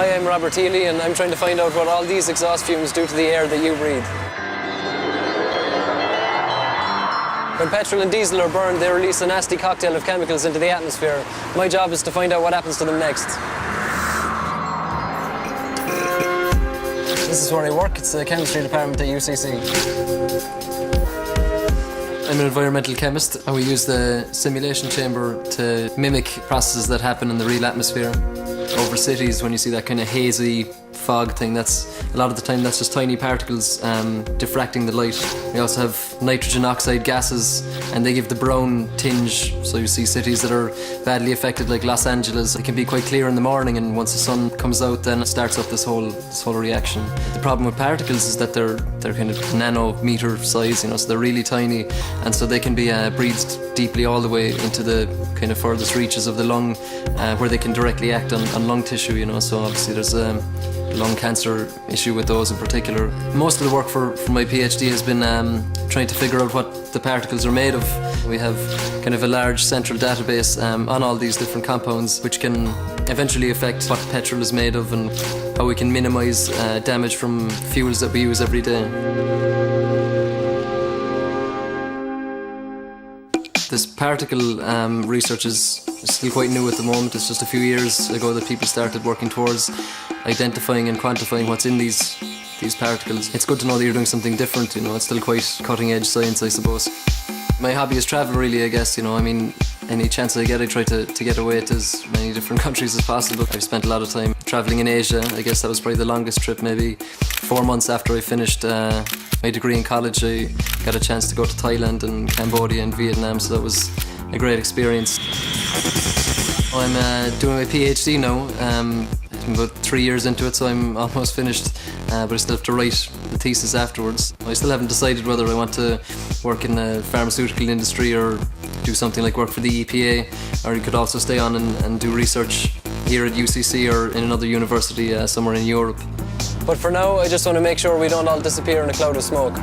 Hi, I'm Robert Healy, and I'm trying to find out what all these exhaust fumes do to the air that you breathe. When petrol and diesel are burned, they release a nasty cocktail of chemicals into the atmosphere. My job is to find out what happens to them next. This is where I work. It's the chemistry department at UCC. I'm an environmental chemist, and we use the simulation chamber to mimic processes that happen in the real atmosphere. Over cities, when you see that kind of hazy fog thing, that's a lot of the time that's just tiny particles diffracting the light. We also have nitrogen oxide gases, and they give the brown tinge. So you see cities that are badly affected, like Los Angeles. It can be quite clear in the morning, and once the sun comes out, then it starts up this whole reaction. The problem with particles is that they're kind of nanometer size, so they're really tiny, and so they can be breathed deeply all the way into the kind of furthest reaches of the lung, where they can directly act on lung tissue. So obviously there's a lung cancer issue with those in particular. Most of the work for my PhD has been trying to figure out what the particles are made of. We have kind of a large central database on all these different compounds, which can eventually affect what petrol is made of and how we can minimize damage from fuels that we use every day. This particle research is still quite new at the moment. It's just a few years ago that people started working towards identifying and quantifying what's in these particles. It's good to know that you're doing something different, it's still quite cutting-edge science, I suppose. My hobby is travel, really, I guess, any chance I get, I try to get away to as many different countries as possible. I've spent a lot of time traveling in Asia. I guess that was probably the longest trip, maybe 4 months after I finished my degree in college. I got a chance to go to Thailand and Cambodia and Vietnam, so that was a great experience. I'm doing my PhD now. I'm about 3 years into it, so I'm almost finished, but I still have to write the thesis afterwards. I still haven't decided whether I want to work in the pharmaceutical industry or do something like work for the EPA, or you could also stay on and do research here at UCC or in another university somewhere in Europe. But for now, I just want to make sure we don't all disappear in a cloud of smoke.